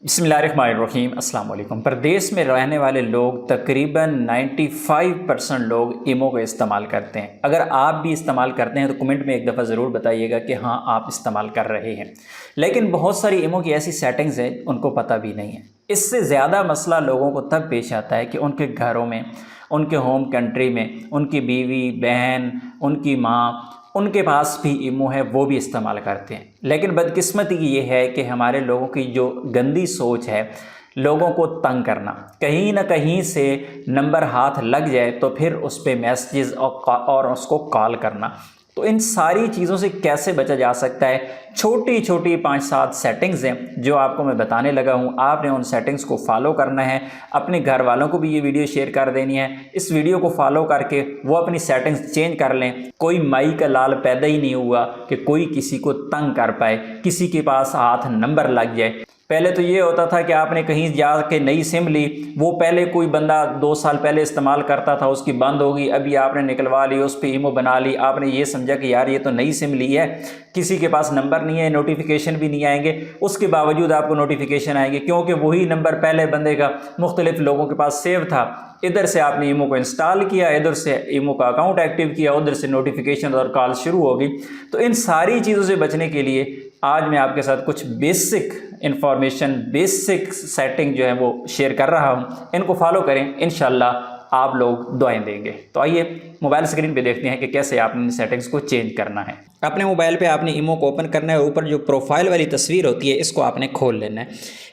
बिस्मिल्लाहिर्रहमानिर्रहीम अस्सलाम वालेकुम। प्रदेश में रहने वाले लोग तकरीबन 95% लोग ईमो का इस्तेमाल करते हैं। अगर आप भी इस्तेमाल करते हैं तो कमेंट में एक दफ़ा ज़रूर बताइएगा कि हाँ आप इस्तेमाल कर रहे हैं। लेकिन बहुत सारी ईमो की ऐसी सेटिंग्स हैं उनको पता भी नहीं है। इससे ज़्यादा मसला लोगों को तब पेश आता है कि उनके घरों में, उनके होम कंट्री में उनकी बीवी, बहन, उनकी माँ, उनके पास भी ईमो है, वो भी इस्तेमाल करते हैं। लेकिन बदकिस्मती ये है कि हमारे लोगों की जो गंदी सोच है, लोगों को तंग करना, कहीं ना कहीं से नंबर हाथ लग जाए तो फिर उस पर मैसेजेस और उसको कॉल करना। तो इन सारी चीज़ों से कैसे बचा जा सकता है? छोटी छोटी 5-7 सेटिंग्स हैं जो आपको मैं बताने लगा हूँ। आपने उन सेटिंग्स को फॉलो करना है, अपने घर वालों को भी ये वीडियो शेयर कर देनी है। इस वीडियो को फॉलो करके वो अपनी सेटिंग्स चेंज कर लें। कोई माई का लाल पैदा ही नहीं हुआ कि कोई किसी को तंग कर पाए, किसी के पास हाथ नंबर लग जाए। पहले तो ये होता था कि आपने कहीं जाके नई सिम ली, वो पहले कोई बंदा 2 साल पहले इस्तेमाल करता था, उसकी बंद हो गई, अभी आपने निकलवा ली, उस पर ईमो बना ली। आपने ये समझा कि यार ये तो नई सिम ली है, किसी के पास नंबर नहीं है, नोटिफिकेशन भी नहीं आएंगे। उसके बावजूद आपको नोटिफिकेशन आएंगे क्योंकि वही नंबर पहले बंदे का मुख्तलिफ लोगों के पास सेव था। इधर से आपने ईमो को इंस्टॉल किया, इधर से ईमो का अकाउंट एक्टिव किया, उधर से नोटिफिकेशन और कॉल शुरू हो गई। तो इन सारी चीज़ों से बचने के लिए आज मैं आपके साथ कुछ बेसिक इंफॉर्मेशन, बेसिक सेटिंग जो है वो शेयर कर रहा हूँ। इनको फॉलो करें, इंशाल्लाह आप लोग दुआएं देंगे। तो आइए मोबाइल स्क्रीन पे देखते हैं कि कैसे आपने इन सेटिंग्स को चेंज करना है। अपने मोबाइल पे आपने ईमो को ओपन करना है और ऊपर जो प्रोफाइल वाली तस्वीर होती है इसको आपने खोल लेना है।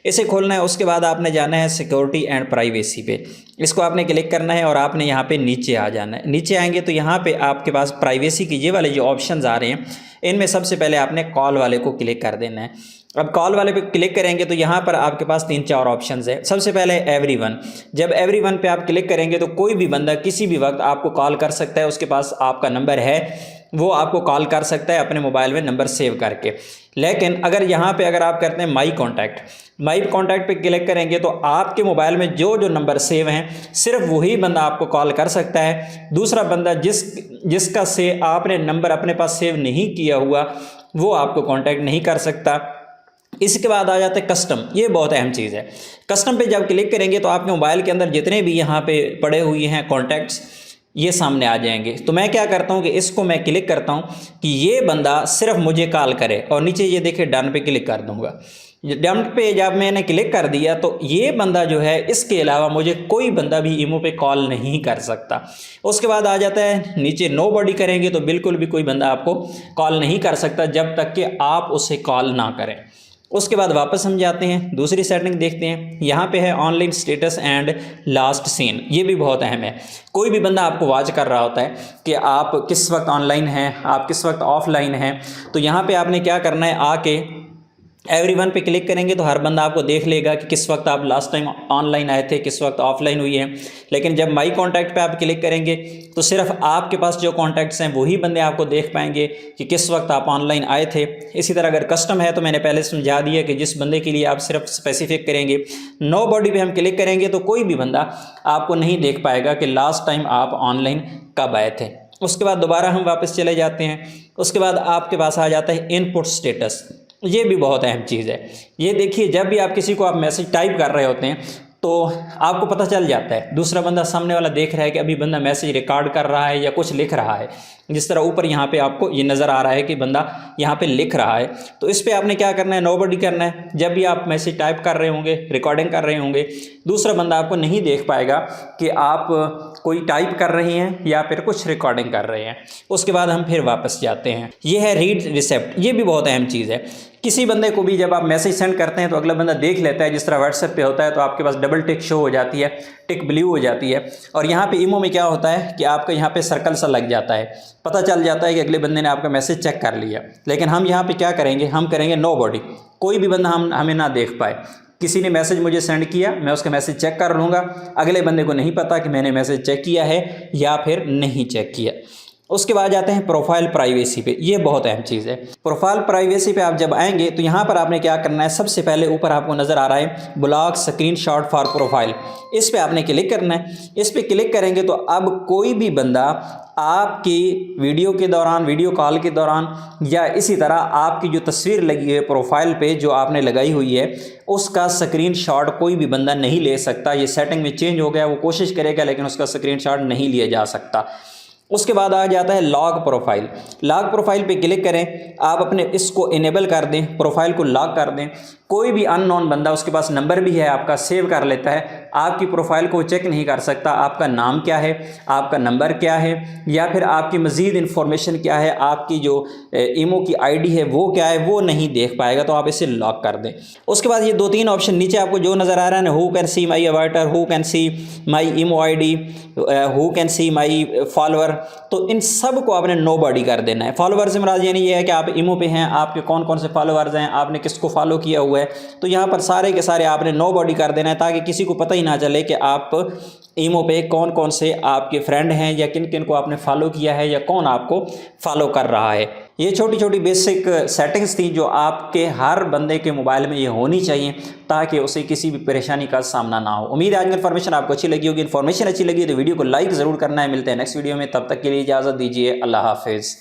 इसे खोलना है, उसके बाद आपने जाना है सिक्योरिटी एंड प्राइवेसी पे। इसको आपने क्लिक करना है और आपने यहाँ पे नीचे आ जाना है। नीचे आएंगे तो यहाँ पे आपके पास प्राइवेसी की ये वाले जो ऑप्शंस आ रहे हैं, इनमें सबसे पहले आपने कॉल वाले को क्लिक कर देना है। अब कॉल वाले पे क्लिक करेंगे तो यहाँ पर आपके पास 3-4 ऑप्शंस है। सबसे पहले एवरीवन। जब एवरीवन पे आप क्लिक करेंगे तो कोई भी बंदा किसी भी वक्त आपको कॉल कर सकता है, उसके पास आपका नंबर है, वो आपको कॉल कर सकता है अपने मोबाइल में नंबर सेव करके। लेकिन अगर यहाँ पे अगर आप करते हैं माई कॉन्टैक्ट पे क्लिक करेंगे तो आपके मोबाइल में जो जो नंबर सेव हैं सिर्फ वही बंदा आपको कॉल कर सकता है। दूसरा बंदा जिसका से आपने नंबर अपने पास सेव नहीं किया हुआ वो आपको कॉन्टैक्ट नहीं कर सकता। इसके बाद आ जाता है कस्टम। ये बहुत अहम चीज़ है। कस्टम पे जब क्लिक करेंगे तो आपके मोबाइल के अंदर जितने भी यहाँ पे पड़े हुए हैं कॉन्टैक्ट्स ये सामने आ जाएंगे। तो मैं क्या करता हूँ कि इसको मैं क्लिक करता हूँ कि ये बंदा सिर्फ मुझे कॉल करे और नीचे ये देखिए डन पे क्लिक कर दूंगा। डन पे जब मैंने क्लिक कर दिया तो ये बंदा जो है, इसके अलावा मुझे कोई बंदा भी ईमो पे कॉल नहीं कर सकता। उसके बाद आ जाता है नीचे नो बॉडी करेंगे तो बिल्कुल भी कोई बंदा आपको कॉल नहीं कर सकता जब तक कि आप उसे कॉल ना करें। उसके बाद वापस हम जाते हैं, दूसरी सेटिंग देखते हैं। यहाँ पे है online status and last seen. ये भी बहुत अहम है। कोई भी बंदा आपको वॉच कर रहा होता है कि आप किस वक्त ऑनलाइन हैं, आप किस वक्त ऑफलाइन हैं, तो यहाँ पे आपने क्या करना है, आके एवरीवन पे क्लिक करेंगे तो हर बंदा आपको देख लेगा कि किस वक्त आप लास्ट टाइम ऑनलाइन आए थे, किस वक्त ऑफलाइन हुई है। लेकिन जब माई कॉन्टैक्ट पे आप क्लिक करेंगे तो सिर्फ आपके पास जो कॉन्टैक्ट्स हैं वही बंदे आपको देख पाएंगे कि किस वक्त आप ऑनलाइन आए थे। इसी तरह अगर कस्टम है तो मैंने पहले समझा दिया कि जिस बंदे के लिए आप सिर्फ स्पेसिफिक करेंगे। नो बॉडी पे हम क्लिक करेंगे तो कोई भी बंदा आपको नहीं देख पाएगा कि लास्ट टाइम आप ऑनलाइन कब आए थे। उसके बाद दोबारा हम वापस चले जाते हैं। उसके बाद आपके पास आ जाता है इनपुट स्टेटस। ये भी बहुत अहम चीज़ है। ये देखिए, जब भी आप किसी को आप मैसेज टाइप कर रहे होते हैं तो आपको पता चल जाता है, दूसरा बंदा सामने वाला देख रहा है कि अभी बंदा मैसेज रिकॉर्ड कर रहा है या कुछ लिख रहा है। जिस तरह ऊपर यहाँ पे आपको ये नज़र आ रहा है कि बंदा यहाँ पे लिख रहा है, तो इस पे आपने क्या करना है, नो बॉडी करना है। जब भी आप मैसेज टाइप कर रहे होंगे, रिकॉर्डिंग कर रहे होंगे, दूसरा बंदा आपको नहीं देख पाएगा कि आप कोई टाइप कर रहे हैं या फिर कुछ रिकॉर्डिंग कर रहे हैं। उसके बाद हम फिर वापस जाते हैं। ये है रीड रिसेप्ट। ये भी बहुत अहम चीज़ है। किसी बंदे को भी जब आप मैसेज सेंड करते हैं तो अगला बंदा देख लेता है। जिस तरह व्हाट्सएप पे होता है तो आपके पास डबल टिक शो हो जाती है, टिक ब्लू हो जाती है। और यहाँ पे ईमो में क्या होता है कि आपका यहाँ पे सर्कल सा लग जाता है, पता चल जाता है कि अगले बंदे ने आपका मैसेज चेक कर लिया। लेकिन हम यहाँ पे क्या करेंगे, हम करेंगे नो बॉडी। कोई भी बंदा हमें ना देख पाए। किसी ने मैसेज मुझे सेंड किया, मैं उसका मैसेज चेक कर लूँगा, अगले बंदे को नहीं पता कि मैंने मैसेज चेक किया है या फिर नहीं चेक किया। उसके बाद जाते हैं प्रोफाइल प्राइवेसी पे। ये बहुत अहम चीज़ है। प्रोफाइल प्राइवेसी पे आप जब आएंगे तो यहाँ पर आपने क्या करना है, सबसे पहले ऊपर आपको नज़र आ रहा है ब्लॉक स्क्रीनशॉट फॉर प्रोफाइल, इस पे आपने क्लिक करना है। इस पे क्लिक करेंगे तो अब कोई भी बंदा आपकी वीडियो के दौरान, वीडियो कॉल के दौरान, या इसी तरह आपकी जो तस्वीर लगी है प्रोफाइल पे जो आपने लगाई हुई है, उसका स्क्रीनशॉट कोई भी बंदा नहीं ले सकता। ये सेटिंग में चेंज हो गया, वो कोशिश करेगा लेकिन उसका स्क्रीनशॉट नहीं लिया जा सकता। उसके बाद आ जाता है लॉग प्रोफाइल। लॉग प्रोफाइल पे क्लिक करें, आप अपने इसको इनेबल कर दें, प्रोफाइल को लॉक कर दें। कोई भी अननोन बंदा, उसके पास नंबर भी है आपका, सेव कर लेता है, आपकी प्रोफाइल को चेक नहीं कर सकता। आपका नाम क्या है, आपका नंबर क्या है, या फिर आपकी मज़ीद इन्फॉर्मेशन क्या है, आपकी जो ईमो की आईडी है वो क्या है, वो नहीं देख पाएगा। तो आप इसे लॉक कर दें। उसके बाद ये 2-3 ऑप्शन नीचे आपको जो नज़र आ रहा है ना, who can see my avatar, who can see my imo ID, who can see my follower, तो इन सब को आपने नो बॉडी कर देना है। फॉलोअर से मुराद यानी ये है कि आप ईमो पे हैं, आपके कौन कौन से फॉलोअर्स हैं, आपने किसको फॉलो किया हुआ है, तो यहाँ पर सारे के सारे आपने नो बॉडी कर देना है, ताकि किसी को पता ही ना चले कि आप ईमो पे कौन कौन से आपके फ्रेंड हैं, या किन किन को आपने फॉलो किया है, या कौन आपको फॉलो कर रहा है। ये छोटी छोटी बेसिक सेटिंग्स थी जो आपके हर बंदे के मोबाइल में ये होनी चाहिए, ताकि उसे किसी भी परेशानी का सामना ना हो। उम्मीद है आज की इन्फॉर्मेशन आपको अच्छी लगी होगी। इन्फॉर्मेशन अच्छी लगी तो वीडियो को लाइक ज़रूर करना है। मिलते हैं नेक्स्ट वीडियो में, तब तक के लिए इजाज़त दीजिए। अल्लाह हाफिज़।